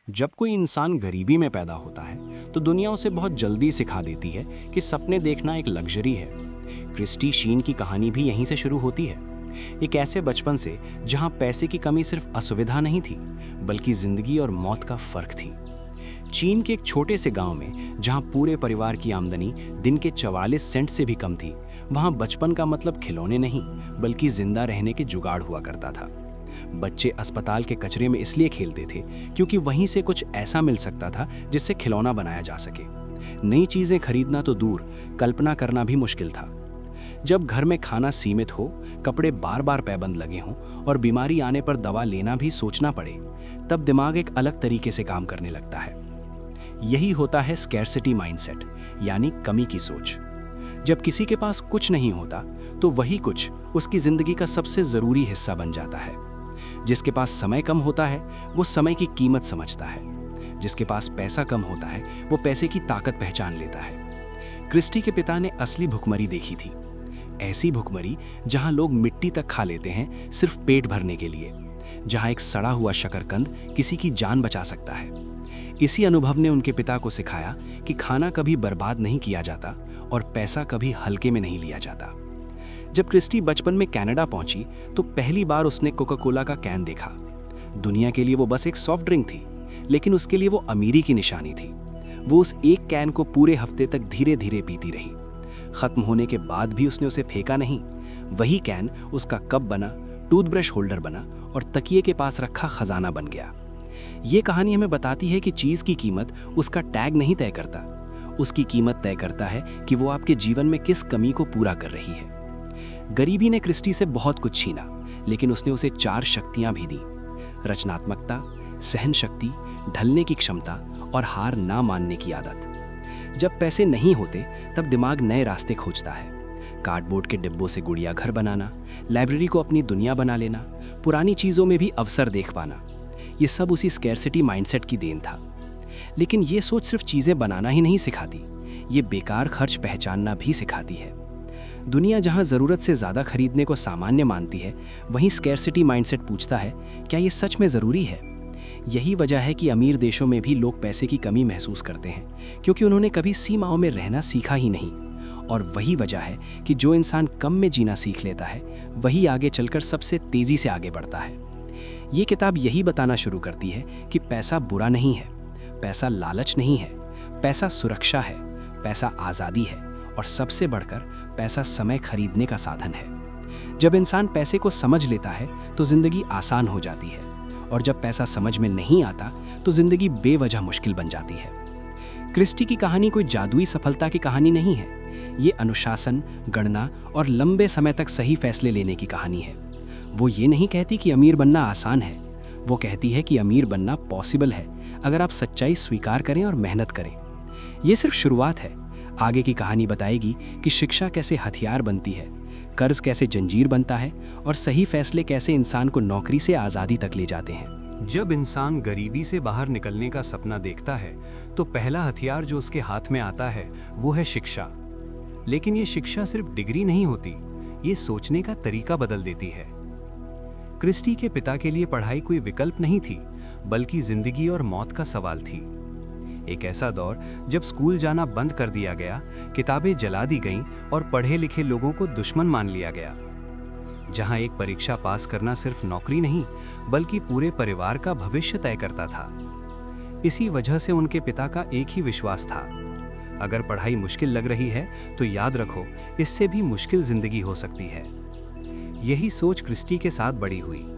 जब कोई इंसान गरीबी में पैदा होता है तो दुनिया उसे बहुत जल्दी सिखा देती है कि सपने देखना एक लग्जरी है। क्रिस्टी शीन की कहानी भी यहीं से शुरू होती है, एक ऐसे बचपन से जहां पैसे की कमी सिर्फ असुविधा नहीं थी बल्कि जिंदगी और मौत का फर्क थी। चीन के एक छोटे से गांव में जहां पूरे परिवार की आमदनी दिन के 44 सेंट से भी कम थी, वहां बचपन का मतलब खिलौने नहीं बल्कि जिंदा रहने के जुगाड़ हुआ करता था। बच्चे अस्पताल के कचरे में इसलिए खेलते थे क्योंकि वहीं से कुछ ऐसा मिल सकता था जिससे खिलौना बनाया जा सके। नई चीजें खरीदना तो दूर, कल्पना करना भी मुश्किल था। जब घर में खाना सीमित हो, कपड़े बार बार पाबंद लगे हों और बीमारी आने पर दवा लेना भी सोचना पड़े, तब दिमाग एक अलग तरीके से काम करने लगता है। यही होता है स्कैरसिटी माइंडसेट, यानी कमी की सोच। जब किसी के पास कुछ नहीं होता तो वही कुछ उसकी जिंदगी का सबसे जरूरी हिस्सा बन जाता है। जिसके पास समय कम होता है वो समय की कीमत समझता है, जिसके पास पैसा कम होता है वो पैसे की ताकत पहचान लेता है। क्रिस्टी के पिता ने असली भुखमरी देखी थी, ऐसी भुखमरी जहां लोग मिट्टी तक खा लेते हैं सिर्फ पेट भरने के लिए, जहां एक सड़ा हुआ शकरकंद किसी की जान बचा सकता है। इसी अनुभव ने उनके पिता को सिखाया कि खाना कभी बर्बाद नहीं किया जाता और पैसा कभी हल्के में नहीं लिया जाता। जब क्रिस्टी बचपन में कनाडा पहुंची तो पहली बार उसने कोका कोला का कैन देखा। दुनिया के लिए वो बस एक सॉफ्ट ड्रिंक थी, लेकिन उसके लिए वो अमीरी की निशानी थी। वो उस एक कैन को पूरे हफ्ते तक धीरे धीरे पीती रही। खत्म होने के बाद भी उसने उसे फेंका नहीं। वही कैन उसका कप बना, टूथब्रश होल्डर बना और तकिए के पास रखा खजाना बन गया। ये कहानी हमें बताती है कि चीज की कीमत उसका टैग नहीं तय करता, उसकी कीमत तय करता है कि वो आपके जीवन में किस कमी को पूरा कर रही है। गरीबी ने क्रिस्टी से बहुत कुछ छीना, लेकिन उसने उसे 4 शक्तियां भी दी: रचनात्मकता, सहन शक्ति, ढलने की क्षमता और हार ना मानने की आदत। जब पैसे नहीं होते तब दिमाग नए रास्ते खोजता है। कार्डबोर्ड के डिब्बों से गुड़िया घर बनाना, लाइब्रेरी को अपनी दुनिया बना लेना, पुरानी चीजों में भी अवसर देख पाना, ये सब उसी स्कैरसिटी माइंडसेट की देन था। लेकिन ये सोच सिर्फ चीजें बनाना ही नहीं सिखाती, ये बेकार खर्च पहचानना भी सिखाती है। दुनिया जहां जरूरत से ज्यादा खरीदने को सामान्य मानती है, वहीं स्कैरसिटी माइंडसेट पूछता है, क्या ये सच में जरूरी है? यही वजह है कि अमीर देशों में भी लोग पैसे की कमी महसूस करते हैं, क्योंकि उन्होंने कभी सीमाओं में रहना सीखा ही नहीं। और वही वजह है कि जो इंसान कम में जीना सीख लेता है, वही आगे चलकर सबसे तेजी से आगे बढ़ता है। ये किताब यही बताना शुरू करती है कि पैसा बुरा नहीं है, पैसा लालच नहीं है, पैसा सुरक्षा है, पैसा आज़ादी है और सबसे बढ़कर पैसा समय खरीदने का साधन है। जब इंसान पैसे को समझ लेता है तो जिंदगी आसान हो जाती है, और जब पैसा समझ में नहीं आता तो जिंदगी बेवजह मुश्किल बन जाती है। क्रिस्टी की कहानी कोई जादुई सफलता की कहानी नहीं है, ये अनुशासन, गणना और लंबे समय तक सही फैसले लेने की कहानी है। वो ये नहीं कहती कि अमीर बनना आसान है, वो कहती है कि अमीर बनना पॉसिबल है अगर आप सच्चाई स्वीकार करें और मेहनत करें। ये सिर्फ शुरुआत है, आगे की कहानी बताएगी कि शिक्षा कैसे हथियार बनती है, कर्ज कैसे जंजीर बनता है और सही फैसले कैसे इंसान को नौकरी से आज़ादी तक ले जाते हैं। जब इंसान गरीबी से बाहर निकलने का सपना देखता है तो पहला हथियार जो उसके हाथ में आता है वो है शिक्षा। लेकिन ये शिक्षा सिर्फ डिग्री नहीं होती, ये सोचने का तरीका बदल देती है। क्रिस्टी के पिता के लिए पढ़ाई कोई विकल्प नहीं थी, बल्कि जिंदगी और मौत का सवाल थी। एक ऐसा दौर जब स्कूल जाना बंद कर दिया गया, किताबें जला दी गईं और पढ़े लिखे लोगों को दुश्मन मान लिया गया। जहां एक परीक्षा पास करना सिर्फ नौकरी नहीं बल्कि पूरे परिवार का भविष्य तय करता था। इसी वजह से उनके पिता का एक ही विश्वास था, अगर पढ़ाई मुश्किल लग रही है तो याद रखो, इससे भी मुश्किल जिंदगी हो सकती है। यही सोच क्रिस्टी के साथ बड़ी हुई।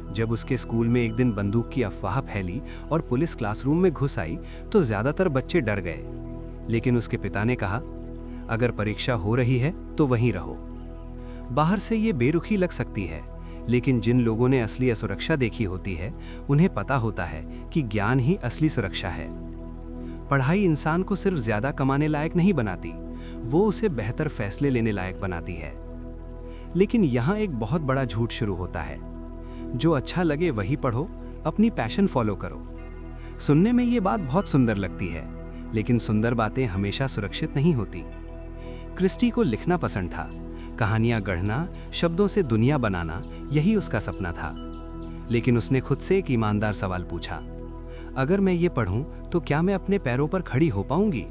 जब उसके स्कूल में एक दिन बंदूक की अफवाह फैली और पुलिस क्लासरूम में घुस आई तो ज्यादातर बच्चे डर गए। लेकिन उसके पिता ने कहा, अगर परीक्षा हो रही है तो वहीं रहो। बाहर से ये बेरुखी लग सकती है, लेकिन जिन लोगों ने असली असुरक्षा देखी होती है उन्हें पता होता है कि ज्ञान ही असली सुरक्षा है। पढ़ाई इंसान को सिर्फ ज्यादा कमाने लायक नहीं बनाती, वो उसे बेहतर फैसले लेने लायक बनाती है। लेकिन यहाँ एक बहुत बड़ा झूठ शुरू होता है, जो अच्छा लगे वही पढ़ो, अपनी पैशन फॉलो करो। सुनने में ये बात बहुत सुंदर लगती है, लेकिन सुंदर बातें हमेशा सुरक्षित नहीं होती। क्रिस्टी को लिखना पसंद था, कहानियां गढ़ना, शब्दों से दुनिया बनाना, यही उसका सपना था। लेकिन उसने खुद से एक ईमानदार सवाल पूछा, अगर मैं ये पढ़ूं तो क्या मैं अपने पैरों पर खड़ी हो पाऊंगी?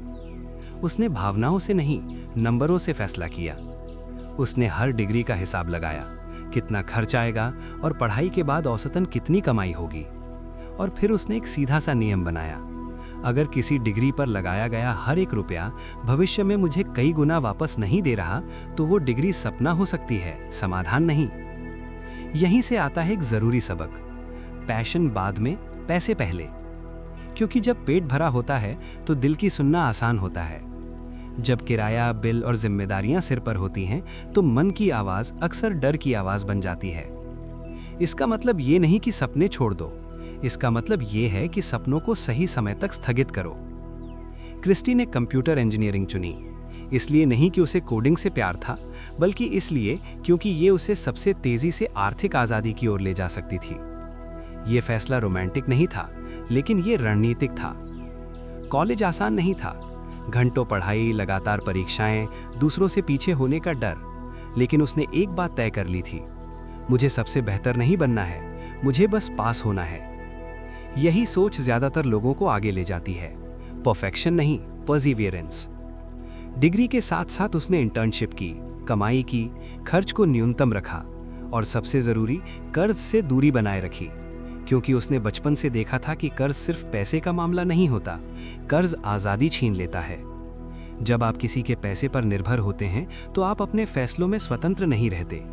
उसने भावनाओं से नहीं, नंबरों से फैसला किया। उसने हर डिग्री का हिसाब लगाया, कितना खर्च आएगा और पढ़ाई के बाद औसतन कितनी कमाई होगी। और फिर उसने एक सीधा सा नियम बनाया, अगर किसी डिग्री पर लगाया गया हर एक रुपया भविष्य में मुझे कई गुना वापस नहीं दे रहा, तो वो डिग्री सपना हो सकती है, समाधान नहीं। यहीं से आता है एक जरूरी सबक, पैशन बाद में, पैसे पहले। क्योंकि जब पेट भरा होता है तो दिल की सुनना आसान होता है। जब किराया, बिल और जिम्मेदारियां सिर पर होती हैं तो मन की आवाज अक्सर डर की आवाज बन जाती है। इसका मतलब ये नहीं कि सपने छोड़ दो, इसका मतलब ये है कि सपनों को सही समय तक स्थगित करो। क्रिस्टी ने कंप्यूटर इंजीनियरिंग चुनी, इसलिए नहीं कि उसे कोडिंग से प्यार था, बल्कि इसलिए क्योंकि ये उसे सबसे तेजी से आर्थिक आज़ादी की ओर ले जा सकती थी। ये फैसला रोमांटिक नहीं था, लेकिन ये रणनीतिक था। कॉलेज आसान नहीं था, घंटों पढ़ाई, लगातार परीक्षाएं, दूसरों से पीछे होने का डर। लेकिन उसने एक बात तय कर ली थी, मुझे सबसे बेहतर नहीं बनना है, मुझे बस पास होना है। यही सोच ज्यादातर लोगों को आगे ले जाती है, परफेक्शन नहीं, परसिवियरेंस। डिग्री के साथ साथ उसने इंटर्नशिप की, कमाई की, खर्च को न्यूनतम रखा और सबसे जरूरी, कर्ज से दूरी बनाए रखी। क्योंकि उसने बचपन से देखा था कि कर्ज सिर्फ पैसे का मामला नहीं होता, कर्ज आज़ादी छीन लेता है। जब आप किसी के पैसे पर निर्भर होते हैं तो आप अपने फैसलों में स्वतंत्र नहीं रहते।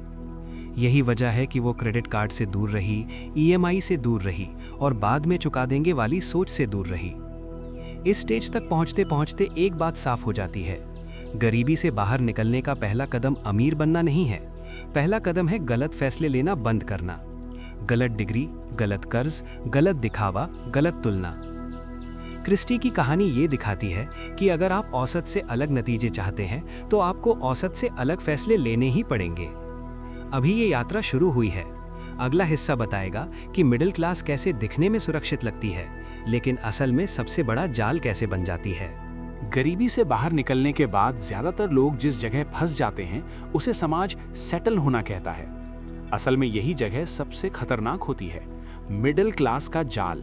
यही वजह है कि वो क्रेडिट कार्ड से दूर रही, ईएमआई से दूर रही और बाद में चुका देंगे वाली सोच से दूर रही। इस स्टेज तक पहुंचते पहुंचते एक बात साफ हो जाती है, गरीबी से बाहर निकलने का पहला कदम अमीर बनना नहीं है, पहला कदम है गलत फैसले लेना बंद करना। गलत डिग्री, गलत कर्ज, गलत दिखावा, गलत तुलना। क्रिस्टी की कहानी ये दिखाती है कि अगर आप औसत से अलग नतीजे चाहते हैं तो आपको औसत से अलग फैसले लेने ही पड़ेंगे। अभी ये यात्रा शुरू हुई है। अगला हिस्सा बताएगा कि मिडिल क्लास कैसे दिखने में सुरक्षित लगती है, लेकिन असल में सबसे बड़ा जाल कैसे बन जाती है। गरीबी से बाहर निकलने के बाद ज्यादातर लोग जिस जगह फंस जाते हैं उसे समाज सेटल होना कहता है। असल में यही जगह सबसे खतरनाक होती है, मिडिल क्लास का जाल।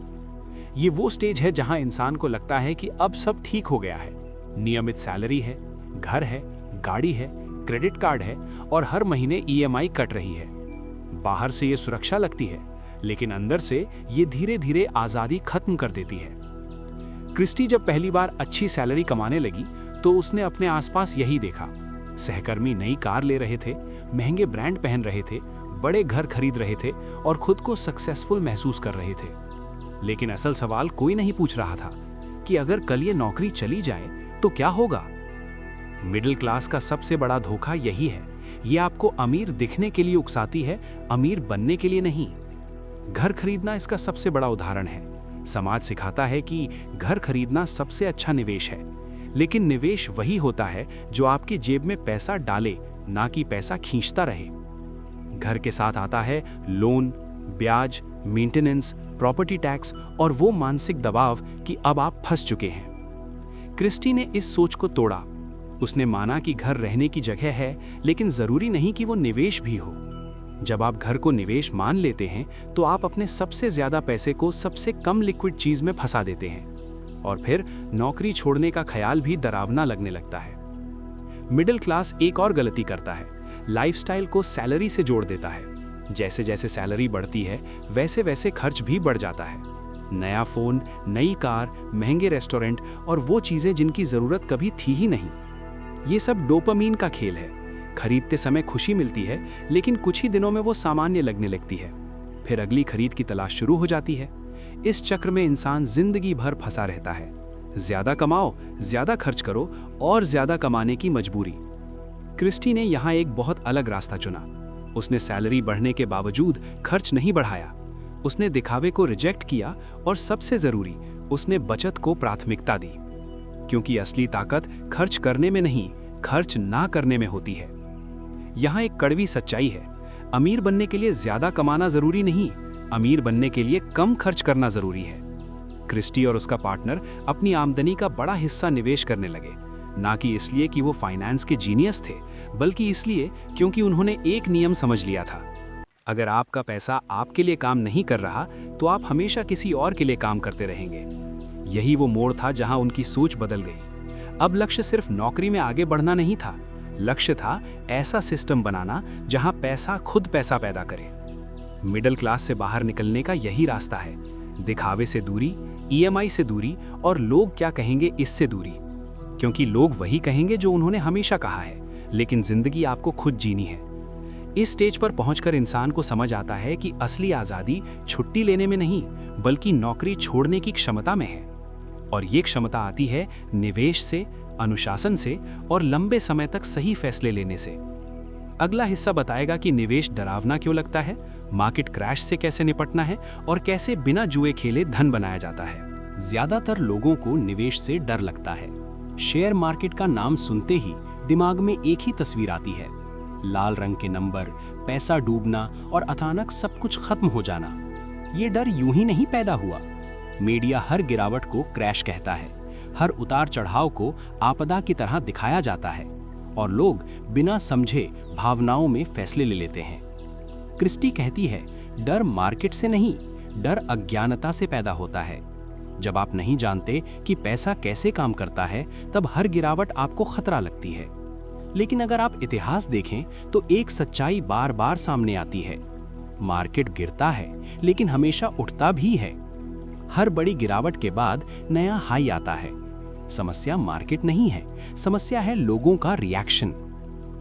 ये वो स्टेज है जहां इंसान को लगता है कि अब सब ठीक हो गया है, नियमित सैलरी है, घर है, गाड़ी है, क्रेडिट कार्ड है और हर महीने ईएमआई कट रही है। बाहर से ये सुरक्षा लगती है, लेकिन अंदर से ये धीरे धीरे आजादी खत्म कर देती है। क्रिस्टी जब पहली बार अच्छी सैलरी कमाने लगी तो उसने अपने आसपास यही देखा। सहकर्मी नई कार ले रहे थे, महंगे ब्रांड पहन रहे थे, बड़े घर खरीद रहे थे और खुद को सक्सेसफुल महसूस कर रहे थे। लेकिन असल सवाल कोई नहीं पूछ रहा था कि अगर कल ये नौकरी चली जाए तो क्या होगा। मिडिल क्लास का सबसे बड़ा धोखा यही है, ये आपको अमीर दिखने के लिए उकसाती है, अमीर बनने के लिए नहीं। घर खरीदना इसका सबसे बड़ा उदाहरण है। समाज सिखाता है कि घर खरीदना सबसे अच्छा निवेश है, लेकिन निवेश वही होता है जो आपकी जेब में पैसा डाले, ना कि पैसा खींचता रहे। घर के साथ आता है लोन, ब्याज, मेंटेनेंस, प्रॉपर्टी टैक्स और वो मानसिक दबाव कि अब आप फंस चुके हैं। क्रिस्टी ने इस सोच को तोड़ा। उसने माना कि घर रहने की जगह है, लेकिन जरूरी नहीं कि वो निवेश भी हो। जब आप घर को निवेश मान लेते हैं तो आप अपने सबसे ज्यादा पैसे को सबसे कम लिक्विड चीज में फंसा देते हैं और फिर नौकरी छोड़ने का ख्याल भी डरावना लगने लगता है। मिडिल क्लास एक और गलती करता है, लाइफस्टाइल को सैलरी से जोड़ देता है। जैसे जैसे सैलरी बढ़ती है वैसे वैसे खर्च भी बढ़ जाता है। नया फोन, नई कार, महंगे रेस्टोरेंट और वो चीजें जिनकी जरूरत कभी थी ही नहीं। ये सब डोपामीन का खेल है। खरीदते समय खुशी मिलती है, लेकिन कुछ ही दिनों में वो सामान्य लगने लगती है। फिर अगली खरीद की तलाश शुरू हो जाती है। इस चक्र में इंसान जिंदगी भर फंसा रहता है। ज्यादा कमाओ, ज्यादा खर्च करो और ज्यादा कमाने की मजबूरी। क्रिस्टी ने यहाँ एक बहुत अलग रास्ता चुना। उसने सैलरी बढ़ने के बावजूद खर्च नहीं बढ़ाया। उसने दिखावे को रिजेक्ट किया और सबसे जरूरी, उसने बचत को प्राथमिकता दी। क्योंकि असली ताकत खर्च करने में नहीं, खर्च ना करने में होती है। यहाँ एक कड़वी सच्चाई है, अमीर बनने के लिए ज्यादा कमाना जरूरी नहीं, अमीर बनने के लिए कम खर्च करना जरूरी है। क्रिस्टी और उसका पार्टनर अपनी आमदनी का बड़ा हिस्सा निवेश करने लगे, ना कि इसलिए कि वो फाइनेंस के जीनियस थे, बल्कि इसलिए क्योंकि उन्होंने एक नियम समझ लिया था, अगर आपका पैसा आपके लिए काम नहीं कर रहा तो आप हमेशा किसी और के लिए काम करते रहेंगे। यही वो मोड़ था जहां उनकी सोच बदल गई। अब लक्ष्य सिर्फ नौकरी में आगे बढ़ना नहीं था, लक्ष्य था ऐसा सिस्टम बनाना जहां पैसा खुद पैसा पैदा करे। मिडिल क्लास से बाहर निकलने का यही रास्ता है, दिखावे से दूरी, ईएमआई से दूरी और लोग क्या कहेंगे इससे दूरी। क्योंकि लोग वही कहेंगे जो उन्होंने हमेशा कहा है, लेकिन जिंदगी आपको खुद जीनी है। इस स्टेज पर पहुंचकर इंसान को समझ आता है कि असली आज़ादी छुट्टी लेने में नहीं, बल्कि नौकरी छोड़ने की क्षमता में है। और ये क्षमता आती है निवेश से, अनुशासन से और लंबे समय तक सही फैसले लेने से। अगला हिस्सा बताएगा कि निवेश डरावना क्यों लगता है, मार्केट क्रैश से कैसे निपटना है और कैसे बिना जुए खेले धन बनाया जाता है। ज्यादातर लोगों को निवेश से डर लगता है। शेयर मार्केट का नाम सुनते ही दिमाग में एक ही तस्वीर आती है, लाल रंग के नंबर, पैसा डूबना और अचानक सब कुछ खत्म हो जाना। ये डर यूं ही नहीं पैदा हुआ। मीडिया हर गिरावट को क्रैश कहता है, हर उतार चढ़ाव को आपदा की तरह दिखाया जाता है और लोग बिना समझे भावनाओं में फैसले ले लेते हैं। क्रिस्टी कहती है, डर मार्केट से नहीं, डर अज्ञानता से पैदा होता है। जब आप नहीं जानते कि पैसा कैसे काम करता है, तब हर गिरावट आपको खतरा लगती है। लेकिन अगर आप इतिहास देखें तो एक सच्चाई बार बार सामने आती है। मार्केट गिरता है, लेकिन हमेशा उठता भी है। हर बड़ी गिरावट के बाद नया हाई आता है। समस्या मार्केट नहीं है, समस्या है लोगों का रिएक्शन।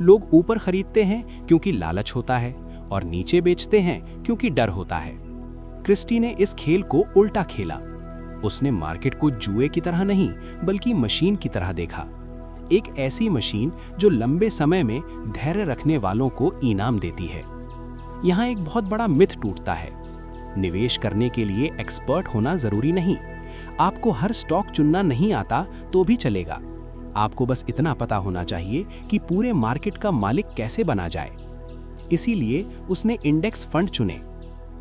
लोग ऊपर खरीदते हैं क्योंकि लालच होता है और नीचे बेचते हैं क्योंकि डर होता है। क्रिस्टी ने इस खेल को उल्टा खेला। उसने मार्केट को जुए की तरह नहीं, बल्कि मशीन की तरह देखा। एक ऐसी मशीन जो लंबे समय में धैर्य रखने वालों को इनाम देती है। यहाँ एक बहुत बड़ा मिथ टूटता है। निवेश करने के लिए एक्सपर्ट होना जरूरी नहीं। आपको हर स्टॉक चुनना नहीं आता तो भी चलेगा। आपको बस इतना पता होना चाहिए कि पूरे मार्केट का मालिक कैसे बना जाए। इसीलिए उसने इंडेक्स फंड चुने।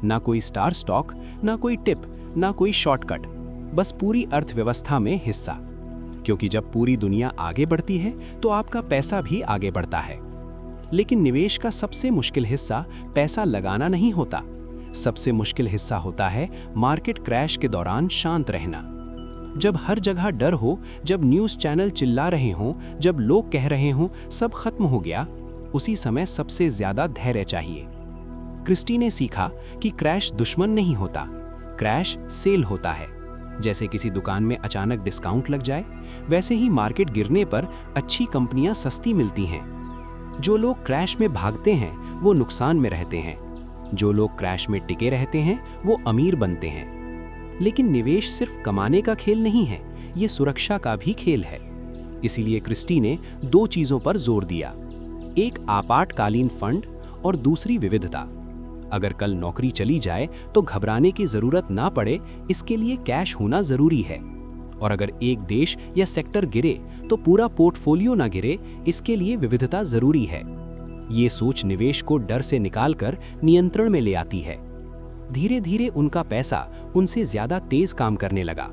ना कोई स्टार स्टॉक, ना कोई टिप, ना कोई शॉर्टकट, बस पूरी अर्थव्यवस्था में हिस्सा। क्योंकि जब पूरी दुनिया आगे बढ़ती है तो आपका पैसा भी आगे बढ़ता है। लेकिन निवेश का सबसे मुश्किल हिस्सा पैसा लगाना नहीं होता। सबसे मुश्किल हिस्सा होता है मार्केट क्रैश के दौरान शांत रहना। जब हर जगह डर हो, जब न्यूज़ चैनल चिल्ला रहे हों, जब लोग कह रहे हों सब खत्म हो गया, उसी समय सबसे ज्यादा धैर्य चाहिए। क्रिस्टी ने सीखा कि क्रैश दुश्मन नहीं होता, क्रैश सेल होता है। जैसे किसी दुकान में अचानक डिस्काउंट लग जाए, वैसे ही मार्केट गिरने पर अच्छी कंपनियां सस्ती मिलती हैं। जो लोग क्रैश में भागते हैं वो नुकसान में रहते हैं। जो लोग क्रैश में टिके रहते हैं वो अमीर बनते हैं। लेकिन निवेश सिर्फ कमाने का खेल नहीं है, ये सुरक्षा का भी खेल है। इसीलिए क्रिस्टी ने दो चीजों पर जोर दिया, एक आपातकालीन फंड और दूसरी विविधता। अगर कल नौकरी चली जाए तो घबराने की जरूरत ना पड़े, इसके लिए कैश होना जरूरी है। और अगर एक देश या सेक्टर गिरे तो पूरा पोर्टफोलियो ना गिरे, इसके लिए विविधता जरूरी है। ये सोच निवेश को डर से निकालकर नियंत्रण में ले आती है। धीरे धीरे उनका पैसा उनसे ज्यादा तेज काम करने लगा।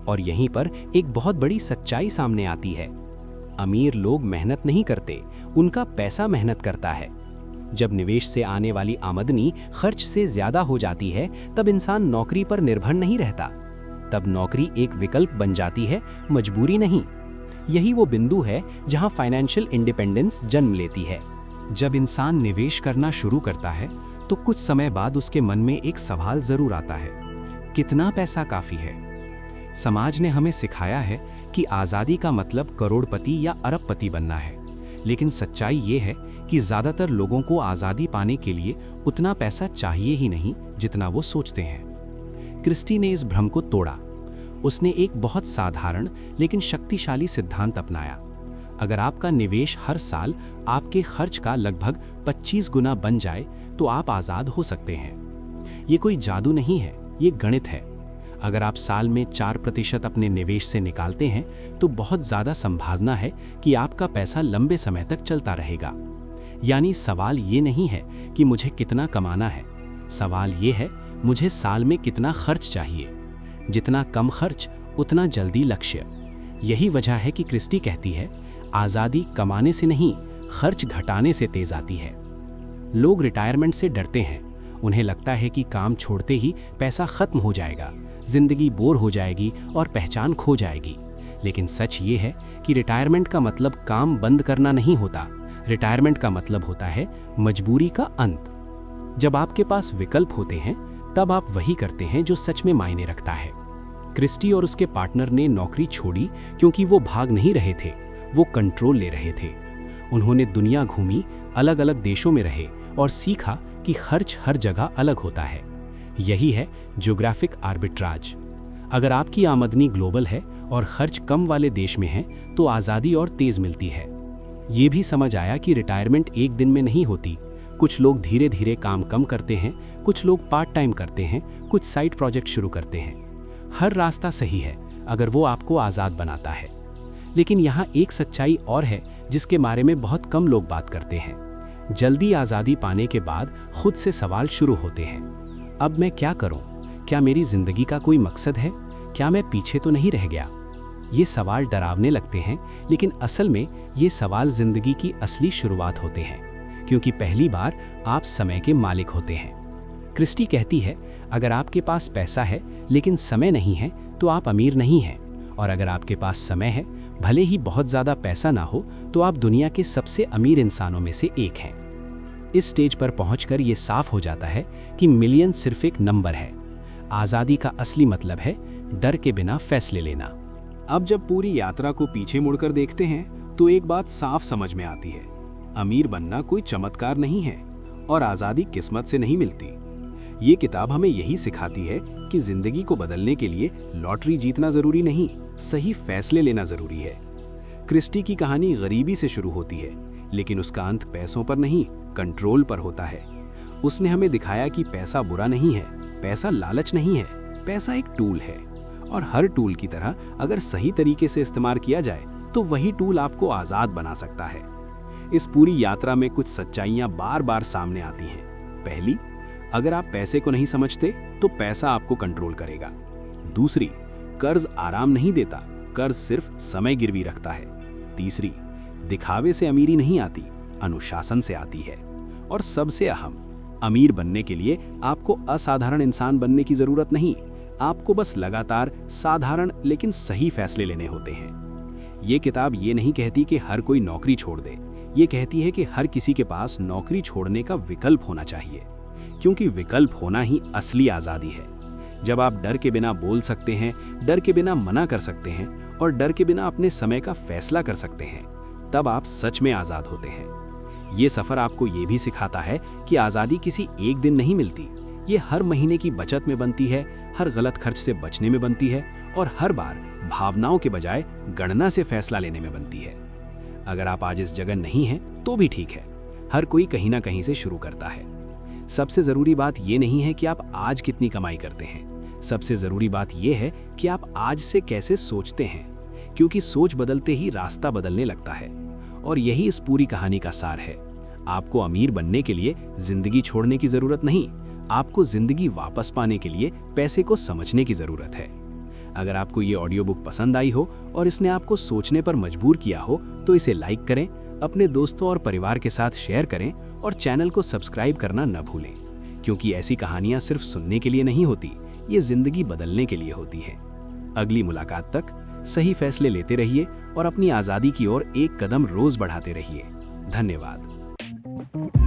और यहीं पर एक बहुत बड़ी सच्चाई सामने आती है। अमीर लोग मेहनत नहीं करते, उनका पैसा मेहनत करता है। जब निवेश से आने वाली आमदनी खर्च से ज्यादा हो जाती है, तब इंसान नौकरी पर निर्भर नहीं रहता। तब नौकरी एक विकल्प बन जाती है, मजबूरी नहीं। यही वो बिंदु है जहां फाइनेंशियल इंडिपेंडेंस जन्म लेती है। जब इंसान निवेश करना शुरू करता है तो कुछ समय बाद उसके मन में एक सवाल जरूर आता है, कितना पैसा काफी है? समाज ने हमें सिखाया है कि आजादी का मतलब करोड़पति या अरबपति बनना है। लेकिन सच्चाई ये है कि ज्यादातर लोगों को आजादी पाने के लिए उतना पैसा चाहिए ही नहीं जितना वो सोचते हैं। क्रिस्टी ने इस भ्रम को तोड़ा। उसने एक बहुत साधारण लेकिन शक्तिशाली सिद्धांत अपनाया। अगर आपका निवेश हर साल आपके खर्च का लगभग 25 गुना बन जाए तो आप आजाद हो सकते हैं। ये कोई जादू नहीं है, ये गणित है। अगर आप साल में 4% अपने निवेश से निकालते हैं तो बहुत ज्यादा संभावना है कि आपका पैसा लंबे समय तक चलता रहेगा। यानी सवाल ये नहीं है कि मुझे कितना कमाना है, सवाल ये है मुझे साल में कितना खर्च चाहिए। जितना कम खर्च उतना जल्दी लक्ष्य। यही वजह है कि क्रिस्टी कहती है, आज़ादी कमाने से नहीं, खर्च घटाने से तेज आती है। लोग रिटायरमेंट से डरते हैं, उन्हें लगता है कि काम छोड़ते ही पैसा खत्म हो जाएगा, जिंदगी बोर हो जाएगी और पहचान खो जाएगी। लेकिन सच ये है कि रिटायरमेंट का मतलब काम बंद करना नहीं होता। रिटायरमेंट का मतलब होता है मजबूरी का अंत। जब आपके पास विकल्प होते हैं तब आप वही करते हैं जो सच में मायने रखता है। क्रिस्टी और उसके पार्टनर ने नौकरी छोड़ी क्योंकि वो भाग नहीं रहे थे, वो कंट्रोल ले रहे थे। उन्होंने दुनिया घूमी, अलग अलग देशों में रहे और सीखा कि खर्च हर जगह अलग होता है। यही है ज्योग्राफिक आर्बिट्राज। अगर आपकी आमदनी ग्लोबल है और खर्च कम वाले देश में है तो आज़ादी और तेज मिलती है। ये भी समझ आया कि रिटायरमेंट एक दिन में नहीं होती। कुछ लोग धीरे धीरे काम कम करते हैं, कुछ लोग पार्ट टाइम करते हैं, कुछ साइड प्रोजेक्ट शुरू करते हैं। हर रास्ता सही है अगर वो आपको आज़ाद बनाता है। लेकिन यहाँ एक सच्चाई और है जिसके बारे में बहुत कम लोग बात करते हैं। जल्दी आज़ादी पाने के बाद खुद से सवाल शुरू होते हैं, अब मैं क्या करूं? क्या मेरी जिंदगी का कोई मकसद है? क्या मैं पीछे तो नहीं रह गया? ये सवाल डरावने लगते हैं, लेकिन असल में ये सवाल जिंदगी की असली शुरुआत होते हैं, क्योंकि पहली बार आप समय के मालिक होते हैं। क्रिस्टी कहती है, अगर आपके पास पैसा है लेकिन समय नहीं है तो आप अमीर नहीं हैं, और अगर आपके पास समय है, भले ही बहुत ज़्यादा पैसा ना हो, तो आप दुनिया के सबसे अमीर इंसानों में से एक हैं। इस स्टेज पर पहुंचकर ये साफ हो जाता है कि मिलियन सिर्फ एक नंबर है। आज़ादी का असली मतलब है डर के बिना फैसले लेना। अब जब पूरी यात्रा को पीछे मुड़कर देखते हैं तो एक बात साफ समझ में आती है, अमीर बनना कोई चमत्कार नहीं है और आज़ादी किस्मत से नहीं मिलती। ये किताब हमें यही सिखाती है कि जिंदगी को बदलने के लिए लॉटरी जीतना जरूरी नहीं, सही फैसले लेना जरूरी है। क्रिस्टी की कहानी गरीबी से शुरू होती है, लेकिन उसका अंत पैसों पर नहीं, कंट्रोल पर होता है। उसने हमें दिखाया कि पैसा बुरा नहीं है, पैसा लालच नहीं है, पैसा एक टूल है, और हर टूल की तरह अगर सही तरीके से इस्तेमाल किया जाए तो वही टूल आपको आज़ाद बना सकता है। इस पूरी यात्रा में कुछ सच्चाइयाँ बार बार सामने आती हैं। पहली, अगर आप पैसे को नहीं समझते तो पैसा आपको कंट्रोल करेगा। दूसरी, कर्ज आराम नहीं देता, कर्ज सिर्फ समय गिरवी रखता है। तीसरी, दिखावे से अमीरी नहीं आती, अनुशासन से आती है। और सबसे अहम, अमीर बनने के लिए आपको असाधारण इंसान बनने की जरूरत नहीं, आपको बस लगातार साधारण लेकिन सही फैसले लेने होते हैं। ये किताब ये नहीं कहती कि हर कोई नौकरी छोड़ दे, ये कहती है कि हर किसी के पास नौकरी छोड़ने का विकल्प होना चाहिए, क्योंकि विकल्प होना ही असली आज़ादी है। जब आप डर के बिना बोल सकते हैं, डर के बिना मना कर सकते हैं और डर के बिना अपने समय का फैसला कर सकते हैं, तब आप सच में आज़ाद होते हैं। ये सफ़र आपको ये भी सिखाता है कि आज़ादी किसी एक दिन नहीं मिलती, ये हर महीने की बचत में बनती है, हर गलत खर्च से बचने में बनती है और हर बार भावनाओं के बजाय गणना से फैसला लेने में बनती है। अगर आप आज इस जगह नहीं हैं तो भी ठीक है, हर कोई कहीं ना कहीं से शुरू करता है। सबसे ज़रूरी बात ये नहीं है कि आप आज कितनी कमाई करते हैं, सबसे ज़रूरी बात यह है कि आप आज से कैसे सोचते हैं, क्योंकि सोच बदलते ही रास्ता बदलने लगता है। और यही इस पूरी कहानी का सार है। आपको अमीर बनने के लिए जिंदगी छोड़ने की ज़रूरत नहीं, आपको जिंदगी वापस पाने के लिए पैसे को समझने की ज़रूरत है। अगर आपको ये ऑडियो बुक पसंद आई हो और इसने आपको सोचने पर मजबूर किया हो तो इसे लाइक करें, अपने दोस्तों और परिवार के साथ शेयर करें और चैनल को सब्सक्राइब करना न भूलें, क्योंकि ऐसी कहानियां सिर्फ सुनने के लिए नहीं होती, ये जिंदगी बदलने के लिए होती हैं। अगली मुलाकात तक सही फैसले लेते रहिए और अपनी आज़ादी की ओर एक कदम रोज बढ़ाते रहिए। धन्यवाद।